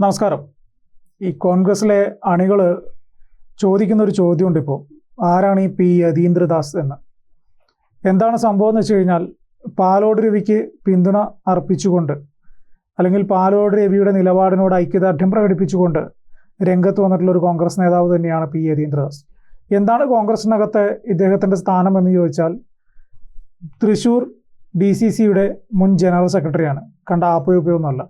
നമസ്കാരം. ഈ കോൺഗ്രസിലെ അണികൾ ചോദിക്കുന്ന ഒരു ചോദ്യമുണ്ട് ഇപ്പോൾ, ആരാണ് ഈ പി യതീന്ദ്രദാസ് എന്ന്. എന്താണ് സംഭവം എന്ന് വെച്ച് കഴിഞ്ഞാൽ, പാലോട് രവിക്ക് പിന്തുണ അർപ്പിച്ചുകൊണ്ട് അല്ലെങ്കിൽ പാലോട് രവിയുടെ നിലപാടിനോട് ഐക്യദാർഢ്യം പ്രകടിപ്പിച്ചുകൊണ്ട് രംഗത്ത് വന്നിട്ടുള്ള ഒരു കോൺഗ്രസ് നേതാവ് തന്നെയാണ് പി യതീന്ദ്രദാസ്. എന്താണ് കോൺഗ്രസിനകത്ത് ഇദ്ദേഹത്തിൻ്റെ സ്ഥാനം എന്ന് ചോദിച്ചാൽ, തൃശ്ശൂർ DCCയുടെ മുൻ ജനറൽ സെക്രട്ടറിയാണ്, കണ്ട ആപ്പയൊന്നുമല്ല.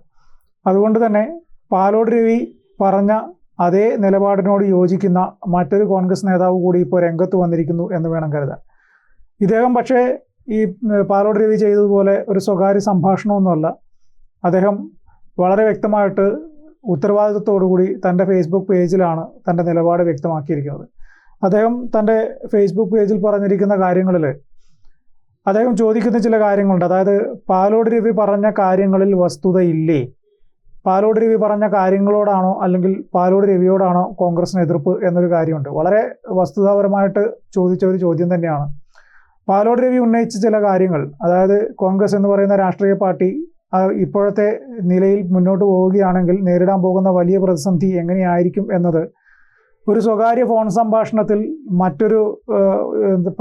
അതുകൊണ്ട് തന്നെ പാലോട് രവി പറഞ്ഞ അതേ നിലപാടിനോട് യോജിക്കുന്ന മറ്റൊരു കോൺഗ്രസ് നേതാവ് കൂടി ഇപ്പോൾ രംഗത്ത് വന്നിരിക്കുന്നു എന്ന് വേണം കരുതാൻ. ഇദ്ദേഹം പക്ഷേ ഈ പാലോട് രവി ചെയ്തതുപോലെ ഒരു സ്വകാര്യ സംഭാഷണമൊന്നുമല്ല. അദ്ദേഹം വളരെ വ്യക്തമായിട്ട് ഉത്തരവാദിത്വത്തോടുകൂടി തൻ്റെ ഫേസ്ബുക്ക് പേജിലാണ് തൻ്റെ നിലപാട് വ്യക്തമാക്കിയിരിക്കുന്നത്. അദ്ദേഹം തൻ്റെ ഫേസ്ബുക്ക് പേജിൽ പറഞ്ഞിരിക്കുന്ന കാര്യങ്ങളിൽ അദ്ദേഹം ചോദിക്കുന്ന ചില കാര്യങ്ങളുണ്ട്. അതായത്, പാലോട് രവി പറഞ്ഞ കാര്യങ്ങളിൽ വസ്തുതയില്ലേ, പാലോട് രവി പറഞ്ഞ കാര്യങ്ങളോടാണോ അല്ലെങ്കിൽ പാലോട് രവിയോടാണോ കോൺഗ്രസിന് എതിർപ്പ് എന്നൊരു കാര്യമുണ്ട്. വളരെ വസ്തുതാപരമായിട്ട് ചോദിച്ച ഒരു ചോദ്യം തന്നെയാണ്. പാലോട് രവി ഉന്നയിച്ച ചില കാര്യങ്ങൾ, അതായത് കോൺഗ്രസ് എന്ന് പറയുന്ന രാഷ്ട്രീയ പാർട്ടി ഇപ്പോഴത്തെ നിലയിൽ മുന്നോട്ട് പോവുകയാണെങ്കിൽ നേരിടാൻ പോകുന്ന വലിയ പ്രതിസന്ധി എങ്ങനെയായിരിക്കും എന്നത് ഒരു സ്വകാര്യ ഫോൺ സംഭാഷണത്തിൽ മറ്റൊരു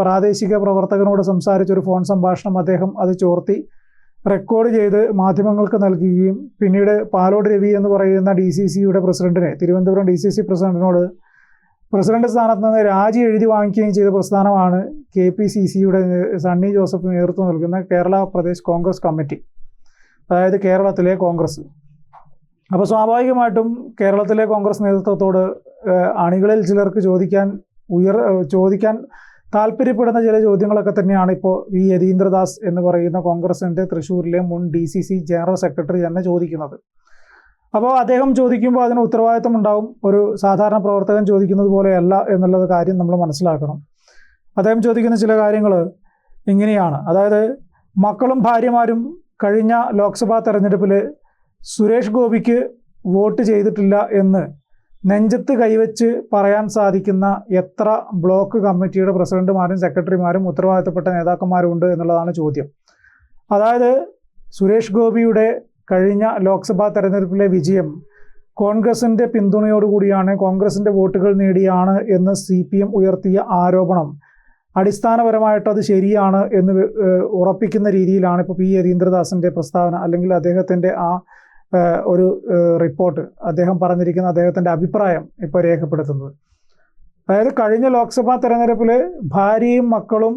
പ്രാദേശിക പ്രവർത്തകനോട് സംസാരിച്ചൊരു ഫോൺ സംഭാഷണം അദ്ദേഹം അത് ചോർത്തി റെക്കോർഡ് ചെയ്ത് മാധ്യമങ്ങൾക്ക് നൽകുകയും പിന്നീട് പാലോട് രവി എന്ന് പറയുന്ന DCCയുടെ പ്രസിഡന്റിനെ, തിരുവനന്തപുരം DCC പ്രസിഡന്റിനോട് പ്രസിഡന്റ് സ്ഥാനത്ത് നിന്ന് രാജി എഴുതി വാങ്ങിക്കുകയും ചെയ്ത പ്രസ്ഥാനമാണ് KPCCയുടെ സണ്ണി ജോസഫ് നേതൃത്വം നൽകുന്ന കേരള പ്രദേശ് കോൺഗ്രസ് കമ്മിറ്റി, അതായത് കേരളത്തിലെ കോൺഗ്രസ്. അപ്പോൾ സ്വാഭാവികമായിട്ടും കേരളത്തിലെ കോൺഗ്രസ് നേതൃത്വത്തോട് അണികളിൽ ചിലർക്ക് ചോദിക്കാൻ താല്പര്യപ്പെടുന്ന ചില ചോദ്യങ്ങളൊക്കെ തന്നെയാണ് ഇപ്പോൾ വി യതീന്ദ്രദാസ് എന്ന് പറയുന്ന കോൺഗ്രസിൻ്റെ തൃശ്ശൂരിലെ മുൻ DCC ജനറൽ സെക്രട്ടറി തന്നെ ചോദിക്കുന്നത്. അപ്പോൾ അദ്ദേഹം ചോദിക്കുമ്പോൾ അതിന് ഉത്തരവാദിത്വം ഉണ്ടാവും. ഒരു സാധാരണ പ്രവർത്തകൻ ചോദിക്കുന്നത് പോലെയല്ല എന്നുള്ളത് കാര്യം നമ്മൾ മനസ്സിലാക്കണം. അദ്ദേഹം ചോദിക്കുന്ന ചില കാര്യങ്ങൾ ഇങ്ങനെയാണ്. അതായത്, മക്കളും ഭാര്യമാരും കഴിഞ്ഞ ലോക്സഭാ തെരഞ്ഞെടുപ്പിൽ സുരേഷ് ഗോപിക്ക് വോട്ട് ചെയ്തിട്ടില്ല എന്ന് നെഞ്ചത്ത് കൈവച്ച് പറയാൻ സാധിക്കുന്ന എത്ര ബ്ലോക്ക് കമ്മിറ്റിയുടെ പ്രസിഡന്റുമാരും സെക്രട്ടറിമാരും ഉത്തരവാദിത്തപ്പെട്ട നേതാക്കന്മാരും ഉണ്ട് എന്നുള്ളതാണ് ചോദ്യം. അതായത്, സുരേഷ് ഗോപിയുടെ കഴിഞ്ഞ ലോക്സഭാ തെരഞ്ഞെടുപ്പിലെ വിജയം കോൺഗ്രസിൻ്റെ പിന്തുണയോടുകൂടിയാണ്, കോൺഗ്രസിൻ്റെ വോട്ടുകൾ നേടിയാണ് എന്ന് CPM ഉയർത്തിയ ആരോപണം അടിസ്ഥാനപരമായിട്ട് അത് ശരിയാണ് എന്ന് ഉറപ്പിക്കുന്ന രീതിയിലാണ് ഇപ്പോൾ പി യതീന്ദ്രദാസിൻ്റെ പ്രസ്താവന, അല്ലെങ്കിൽ അദ്ദേഹത്തിൻ്റെ ആ ഒരു റിപ്പോർട്ട്, അദ്ദേഹം പറഞ്ഞിരിക്കുന്ന അദ്ദേഹത്തിൻ്റെ അഭിപ്രായം ഇപ്പോൾ രേഖപ്പെടുത്തുന്നത്. അതായത്, കഴിഞ്ഞ ലോക്സഭാ തെരഞ്ഞെടുപ്പിൽ ഭാര്യയും മക്കളും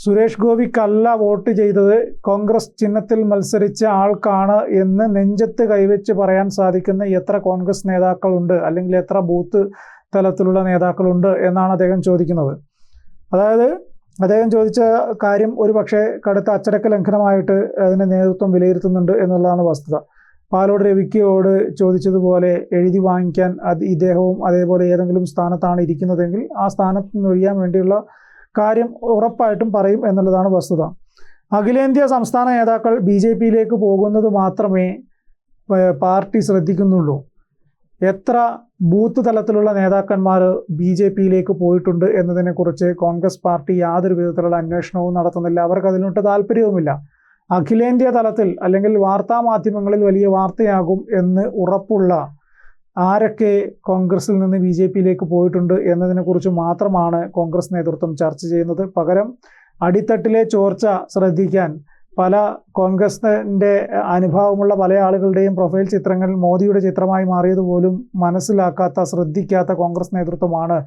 സുരേഷ് ഗോപിക്കല്ല വോട്ട് ചെയ്തത്, കോൺഗ്രസ് ചിഹ്നത്തിൽ മത്സരിച്ച ആൾക്കാണ് എന്ന് നെഞ്ചത്ത് കൈവച്ച് പറയാൻ സാധിക്കുന്ന എത്ര കോൺഗ്രസ് നേതാക്കളുണ്ട്, അല്ലെങ്കിൽ എത്ര ബൂത്ത് തലത്തിലുള്ള നേതാക്കളുണ്ട് എന്നാണ് അദ്ദേഹം ചോദിക്കുന്നത്. അതായത്, അദ്ദേഹം ചോദിച്ച കാര്യം ഒരു പക്ഷേ കടുത്ത അച്ചടക്ക ലംഘനമായിട്ട് അതിൻ്റെ നേതൃത്വം വിലയിരുത്തുന്നുണ്ട് എന്നുള്ളതാണ് വസ്തുത. പാലോട് രവിക്കോട് ചോദിച്ചതുപോലെ എഴുതി വാങ്ങിക്കാൻ ഇദ്ദേഹവും അതേപോലെ ഏതെങ്കിലും സ്ഥാനത്താണ് ഇരിക്കുന്നതെങ്കിൽ ആ സ്ഥാനത്ത് നിന്ന് ഒഴിയാൻ വേണ്ടിയുള്ള കാര്യം ഉറപ്പായിട്ടും പറയും എന്നുള്ളതാണ് വസ്തുത. അഖിലേന്ത്യാ സംസ്ഥാന നേതാക്കൾ BJPയിലേക്ക് പോകുന്നത് മാത്രമേ പാർട്ടി ശ്രദ്ധിക്കുന്നുള്ളൂ. എത്ര ബൂത്ത് തലത്തിലുള്ള നേതാക്കന്മാർ BJPയിലേക്ക് പോയിട്ടുണ്ട് എന്നതിനെക്കുറിച്ച് കോൺഗ്രസ് പാർട്ടി യാതൊരു വിധത്തിലുള്ള അന്വേഷണവും നടത്തുന്നില്ല. അവർക്ക് അതിനോട്ട് താല്പര്യവുമില്ല. അഖിലേന്ത്യാ തലത്തിൽ അല്ലെങ്കിൽ വാർത്താ മാധ്യമങ്ങളിൽ വലിയ വാർത്തയാകും എന്ന് ഉറപ്പുള്ള ആരൊക്കെ കോൺഗ്രസിൽ നിന്ന് BJPയിലേക്ക് പോയിട്ടുണ്ട് എന്നതിനെക്കുറിച്ച് മാത്രമാണ് കോൺഗ്രസ് നേതൃത്വം ചർച്ച ചെയ്യുന്നത്. പകരം അടിത്തട്ടിലെ ചോർച്ച ശ്രദ്ധിക്കാൻ പല കോൺഗ്രസിൻ്റെ അനുഭവമുള്ള പല ആളുകളുടെയും പ്രൊഫൈൽ ചിത്രങ്ങൾ മോദിയുടെ ചിത്രമായി മാറിയതുപോലും മനസ്സിലാക്കാത്ത, ശ്രദ്ധിക്കാത്ത കോൺഗ്രസ് നേതൃത്വമാണ്.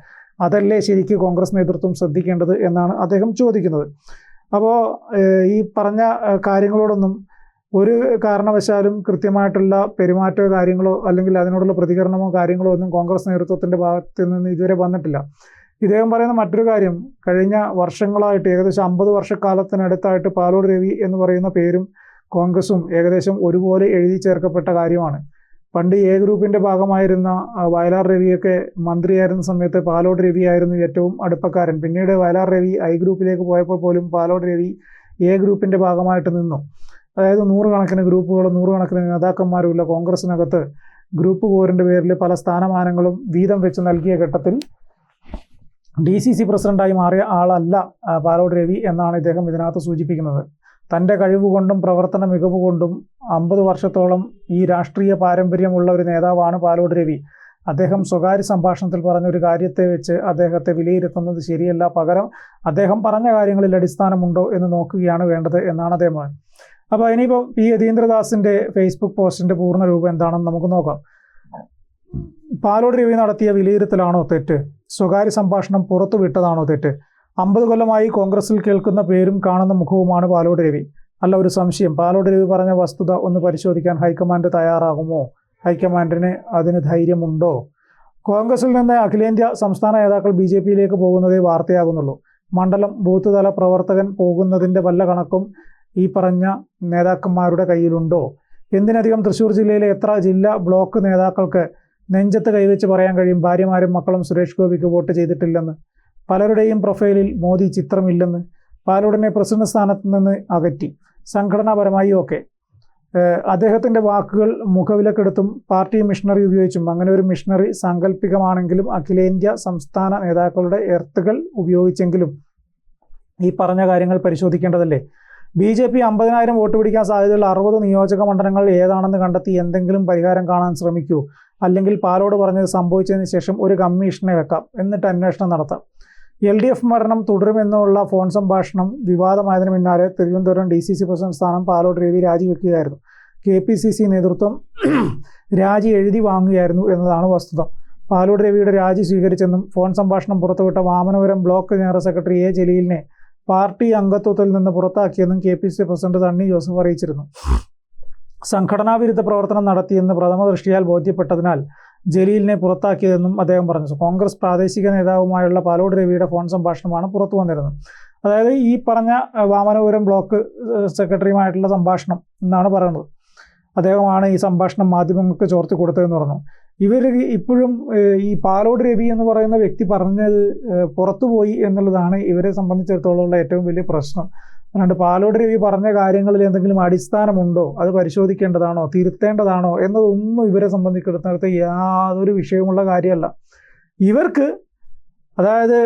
അതല്ലേ ശരിക്കും കോൺഗ്രസ് നേതൃത്വം ശ്രദ്ധിക്കേണ്ടത് എന്നാണ് അദ്ദേഹം ചോദിക്കുന്നത്. അപ്പോൾ ഈ പറഞ്ഞ കാര്യങ്ങളോടൊന്നും ഒരു കാരണവശാലും കൃത്യമായിട്ടുള്ള പെരുമാറ്റമോ കാര്യങ്ങളോ അല്ലെങ്കിൽ അതിനോടുള്ള പ്രതികരണമോ കാര്യങ്ങളോ ഒന്നും കോൺഗ്രസ് നേതൃത്വത്തിൻ്റെ ഭാഗത്ത് നിന്ന് ഇതുവരെ വന്നിട്ടില്ല. ഇദ്ദേഹം പറയുന്ന മറ്റൊരു കാര്യം, കഴിഞ്ഞ വർഷങ്ങളായിട്ട് ഏകദേശം 50 വർഷക്കാലത്തിനടുത്തായിട്ട് പാലോട് രവി എന്ന് പറയുന്ന പേരും കോൺഗ്രസും ഏകദേശം ഒരുപോലെ എഴുതി ചേർക്കപ്പെട്ട കാര്യമാണ്. പണ്ട് A ഗ്രൂപ്പിൻ്റെ ഭാഗമായിരുന്ന വയലാർ രവിയൊക്കെ മന്ത്രിയായിരുന്ന സമയത്ത് പാലോട് രവി ആയിരുന്നു ഏറ്റവും അടുപ്പക്കാരൻ. പിന്നീട് വയലാർ രവി I ഗ്രൂപ്പിലേക്ക് പോയപ്പോൾ പോലും പാലോട് രവി A ഗ്രൂപ്പിൻ്റെ ഭാഗമായിട്ട് നിന്നു. അതായത്, 100 കണക്കിന് ഗ്രൂപ്പുകളും 100 കണക്കിന് നേതാക്കന്മാരുമില്ല കോൺഗ്രസിനകത്ത് ഗ്രൂപ്പ് പോരിൻ്റെ പേരിൽ പല സ്ഥാനമാനങ്ങളും വീതം വെച്ച് നൽകിയ ഘട്ടത്തിൽ DCC പ്രസിഡന്റായി മാറിയ ആളല്ല പാലോട് രവി എന്നാണ് ഇദ്ദേഹം ഇതിനകത്ത് സൂചിപ്പിക്കുന്നത്. തൻ്റെ കഴിവുകൊണ്ടും പ്രവർത്തന മികവ് കൊണ്ടും 50 വർഷത്തോളം ഈ രാഷ്ട്രീയ പാരമ്പര്യമുള്ള ഒരു നേതാവാണ് പാലോട് രവി. അദ്ദേഹം സ്വകാര്യ സംഭാഷണത്തിൽ പറഞ്ഞൊരു കാര്യത്തെ വെച്ച് അദ്ദേഹത്തെ വിലയിരുത്തുന്നത് ശരിയല്ല. പകരം അദ്ദേഹം പറഞ്ഞ കാര്യങ്ങളിൽ അടിസ്ഥാനമുണ്ടോ എന്ന് നോക്കുകയാണ് വേണ്ടത് എന്നാണ് അദ്ദേഹം പറഞ്ഞത്. അപ്പോൾ ഇനിയിപ്പോൾ പി യതീന്ദ്രദാസിൻ്റെ ഫേസ്ബുക്ക് പോസ്റ്റിൻ്റെ പൂർണ്ണ രൂപം എന്താണെന്ന് നമുക്ക് നോക്കാം. പാലോട് രവി നടത്തിയ വിലയിരുത്തലാണോ തെറ്റ്? സ്വകാര്യ സംഭാഷണം പുറത്തുവിട്ടതാണോ തെറ്റ്? 50 കൊല്ലമായി കോൺഗ്രസിൽ കേൾക്കുന്ന പേരും കാണുന്ന മുഖവുമാണ് പാലോട് രവി. അല്ല, ഒരു സംശയം, പാലോട് രവി പറഞ്ഞ വസ്തുത ഒന്ന് പരിശോധിക്കാൻ ഹൈക്കമാൻഡ് തയ്യാറാകുമോ? ഹൈക്കമാൻഡിന് അതിന് ധൈര്യമുണ്ടോ? കോൺഗ്രസിൽ നിന്ന് അഖിലേന്ത്യാ സംസ്ഥാന നേതാക്കൾ BJPയിലേക്ക് പോകുന്നതേ വാർത്തയാകുന്നുള്ളൂ. മണ്ഡലം ബൂത്ത് തല പ്രവർത്തകൻ പോകുന്നതിൻ്റെ വല്ല കണക്കും ഈ പറഞ്ഞ നേതാക്കന്മാരുടെ കയ്യിലുണ്ടോ? എന്തിനധികം തൃശ്ശൂർ ജില്ലയിലെ എത്ര ജില്ലാ ബ്ലോക്ക് നേതാക്കൾക്ക് നെഞ്ചത്ത് കൈവച്ച് പറയാൻ കഴിയും ഭാര്യമാരും മക്കളും സുരേഷ് ഗോപിക്ക് വോട്ട് ചെയ്തിട്ടില്ലെന്ന്? പലരുടെയും പ്രൊഫൈലിൽ മോദി ചിത്രമില്ലെന്ന്? പാലോടിനെ പ്രസിഡന്റ് സ്ഥാനത്ത് നിന്ന് അകറ്റി. സംഘടനാപരമായി ഒക്കെ അദ്ദേഹത്തിൻ്റെ വാക്കുകൾ മുഖവിലക്കെടുത്തും പാർട്ടി മിഷണറി ഉപയോഗിച്ചും, അങ്ങനെ ഒരു മിഷണറി സാങ്കല്പികമാണെങ്കിലും അഖിലേന്ത്യാ സംസ്ഥാന നേതാക്കളുടെ എർത്തുകൾ ഉപയോഗിച്ചെങ്കിലും ഈ പറഞ്ഞ കാര്യങ്ങൾ പരിശോധിക്കേണ്ടതല്ലേ? BJP 50,000 വോട്ട് പിടിക്കാൻ സാധ്യതയുള്ള 60 നിയോജക മണ്ഡലങ്ങൾ ഏതാണെന്ന് കണ്ടെത്തി എന്തെങ്കിലും പരിഹാരം കാണാൻ ശ്രമിക്കൂ. അല്ലെങ്കിൽ പാലോട് പറഞ്ഞത് സംഭവിച്ചതിന് ശേഷം ഒരു കമ്മീഷനെ വെക്കാം, എന്നിട്ട് അന്വേഷണം നടത്താം. LDF ഭരണം തുടരുമെന്നുള്ള ഫോൺ സംഭാഷണം വിവാദമായതിനു പിന്നാലെ തിരുവനന്തപുരം DCC പ്രസിഡന്റ് സ്ഥാനം പാലോട് രവി രാജിവെക്കുകയായിരുന്നു. KPCC നേതൃത്വം രാജി എഴുതി വാങ്ങുകയായിരുന്നു എന്നതാണ് വസ്തുത. പാലോട് രവിയുടെ രാജി സ്വീകരിച്ചെന്നും ഫോൺ സംഭാഷണം പുറത്തുവിട്ട Vamanapuram block general secretary A ജലീലിനെ പാർട്ടി അംഗത്വത്തിൽ നിന്ന് പുറത്താക്കിയെന്നും KPCC പ്രസിഡന്റ് സണ്ണി ജോസഫ് അറിയിച്ചിരുന്നു. സംഘടനാവിരുദ്ധ പ്രവർത്തനം നടത്തിയെന്ന് പ്രഥമ ദൃഷ്ടിയാൽ ബോധ്യപ്പെട്ടതിനാൽ ജലീലിനെ പുറത്താക്കിയതെന്നും അദ്ദേഹം പറഞ്ഞു. കോൺഗ്രസ് പ്രാദേശിക നേതാവുമായുള്ള പാലോട് രവിയുടെ ഫോൺ സംഭാഷണമാണ് പുറത്തു വന്നിരുന്നത്. അതായത് ഈ പറഞ്ഞ വാമനപുരം ബ്ലോക്ക് സെക്രട്ടറിയുമായിട്ടുള്ള സംഭാഷണം എന്നാണ് പറയുന്നത്. അദ്ദേഹമാണ് ഈ സംഭാഷണം മാധ്യമങ്ങൾക്ക് ചോർത്തി കൊടുത്തതെന്ന് പറഞ്ഞു. ഇവർ ഇപ്പോഴും ഈ പാലോട് രവി എന്ന് പറയുന്ന വ്യക്തി പറഞ്ഞത് പുറത്തുപോയി എന്നുള്ളതാണ് ഇവരെ സംബന്ധിച്ചിടത്തോളമുള്ള ഏറ്റവും വലിയ പ്രശ്നം. അല്ലാണ്ട് പാലോട് രവി പറഞ്ഞ കാര്യങ്ങളിൽ എന്തെങ്കിലും അടിസ്ഥാനമുണ്ടോ, അത് പരിശോധിക്കേണ്ടതാണോ, തിരുത്തേണ്ടതാണോ എന്നതൊന്നും ഇവരെ സംബന്ധിച്ചിടത്തോളം യാതൊരു വിഷയമുള്ള കാര്യമല്ല. ഇവർക്ക് അതായത്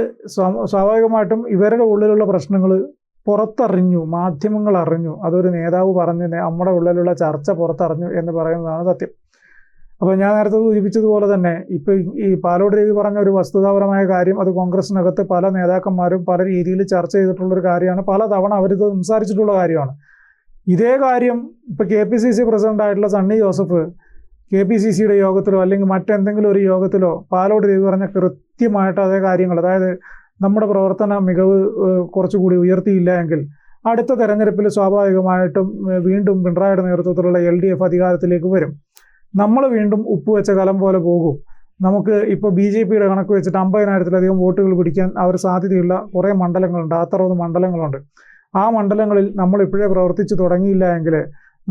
സ്വാഭാവികമായിട്ടും ഇവരുടെ ഉള്ളിലുള്ള പ്രശ്നങ്ങൾ പുറത്തറിഞ്ഞു, മാധ്യമങ്ങൾ അറിഞ്ഞു, അതൊരു നേതാവ് പറഞ്ഞ് നമ്മുടെ ഉള്ളിലുള്ള ചർച്ച പുറത്തറിഞ്ഞു എന്ന് പറയുന്നതാണ് സത്യം. അപ്പോൾ ഞാൻ നേരത്തെ സൂചിപ്പിച്ചതുപോലെ തന്നെ ഇപ്പോൾ ഈ പാലോട് രവി പറഞ്ഞ ഒരു വസ്തുതാപരമായ കാര്യം അത് കോൺഗ്രസിനകത്ത് പല നേതാക്കന്മാരും പല രീതിയിൽ ചർച്ച ചെയ്തിട്ടുള്ളൊരു കാര്യമാണ്. പല തവണ അവരിത് സംസാരിച്ചിട്ടുള്ള കാര്യമാണ്. ഇതേ കാര്യം ഇപ്പോൾ KPCC പ്രസിഡൻ്റായിട്ടുള്ള സണ്ണി ജോസഫ് KPCCയുടെ യോഗത്തിലോ അല്ലെങ്കിൽ മറ്റെന്തെങ്കിലും ഒരു യോഗത്തിലോ പാലോട് രവി പറഞ്ഞ കൃത്യമായിട്ട് അതേ കാര്യങ്ങൾ, അതായത് നമ്മുടെ പ്രവർത്തന മികവ് കുറച്ചുകൂടി ഉയർത്തിയില്ല എങ്കിൽ അടുത്ത തെരഞ്ഞെടുപ്പിൽ സ്വാഭാവികമായിട്ടും വീണ്ടും പിണറായിയുടെ നേതൃത്വത്തിലുള്ള LDF അധികാരത്തിലേക്ക് വരും. നമ്മൾ വീണ്ടും ഉപ്പ് വെച്ച കലം പോലെ പോകും. നമുക്ക് ഇപ്പോൾ BJPയുടെ കണക്ക് വെച്ചിട്ട് 50,000-ലധികം വോട്ടുകൾ പിടിക്കാൻ അവർ സാധ്യതയുള്ള കുറേ മണ്ഡലങ്ങളുണ്ട്, 60 മണ്ഡലങ്ങളുണ്ട്. ആ മണ്ഡലങ്ങളിൽ നമ്മൾ ഇപ്പോഴേ പ്രവർത്തിച്ചു തുടങ്ങിയില്ല എങ്കിൽ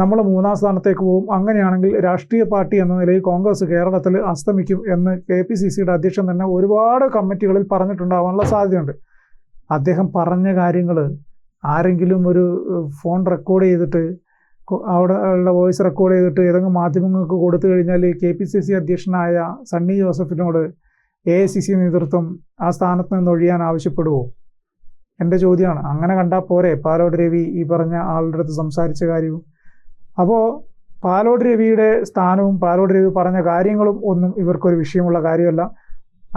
നമ്മൾ 3-ാം സ്ഥാനത്തേക്ക് പോകും. അങ്ങനെയാണെങ്കിൽ രാഷ്ട്രീയ പാർട്ടി എന്ന നിലയിൽ കോൺഗ്രസ് കേരളത്തിൽ അസ്തമിക്കും എന്ന് KPCCയുടെ അധ്യക്ഷൻ തന്നെ ഒരുപാട് കമ്മിറ്റികളിൽ പറഞ്ഞിട്ടുണ്ടാവാനുള്ള സാധ്യതയുണ്ട്. അദ്ദേഹം പറഞ്ഞ കാര്യങ്ങൾ ആരെങ്കിലും ഒരു ഫോൺ റെക്കോർഡ് ചെയ്തിട്ട് അവിടെ ഉള്ള വോയിസ് റെക്കോർഡ് ചെയ്തിട്ട് ഏതെങ്കിലും മാധ്യമങ്ങൾക്ക് കൊടുത്തു കഴിഞ്ഞാൽ KPCC അധ്യക്ഷനായ സണ്ണി ജോസഫിനോട് AICC നേതൃത്വം ആ സ്ഥാനത്ത് നിന്ന് ഒഴിയാൻ ആവശ്യപ്പെടുമോ? എൻ്റെ ചോദ്യമാണ്. അങ്ങനെ കണ്ടാൽ പോരെ പാലോട് രവി ഈ പറഞ്ഞ ആളുടെ അടുത്ത് സംസാരിച്ച കാര്യവും? അപ്പോൾ പാലോട് രവിയുടെ സ്ഥാനവും പാലോട് രവി പറഞ്ഞ കാര്യങ്ങളും ഒന്നും ഇവർക്കൊരു വിഷയമുള്ള കാര്യമല്ല.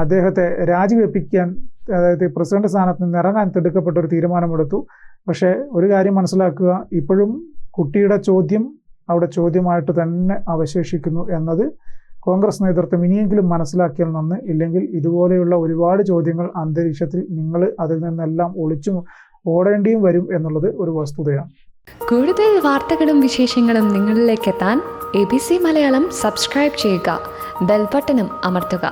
അദ്ദേഹത്തെ രാജിവെപ്പിക്കാൻ, അതായത് പ്രസിഡന്റ് സ്ഥാനത്ത് നിന്ന് ഇറങ്ങാൻ തിടുക്കപ്പെട്ടൊരു തീരുമാനമെടുത്തു. പക്ഷേ ഒരു കാര്യം മനസ്സിലാക്കുക, ഇപ്പോഴും കുട്ടിയുടെ ചോദ്യം അവിടെ ചോദ്യമായിട്ട് തന്നെ അവശേഷിക്കുന്നു എന്നത് കോൺഗ്രസ് നേതൃത്വം ഇനിയെങ്കിലും മനസ്സിലാക്കിയാൽ നന്ന്. ഇല്ലെങ്കിൽ ഇതുപോലെയുള്ള ഒരുപാട് ചോദ്യങ്ങൾ അന്തരീക്ഷത്തിൽ നിങ്ങൾ അതിൽ നിന്നെല്ലാം ഒളിച്ചു ഓടേണ്ടിയും വരും എന്നുള്ളത് ഒരു വസ്തുതയാണ്. കൂടുതൽ വാർത്തകളും വിശേഷങ്ങളും നിങ്ങളിലേക്ക് എത്താൻ ABC മലയാളം സബ്സ്ക്രൈബ് ചെയ്യുക, ബെൽ ബട്ടണും അമർത്തുക.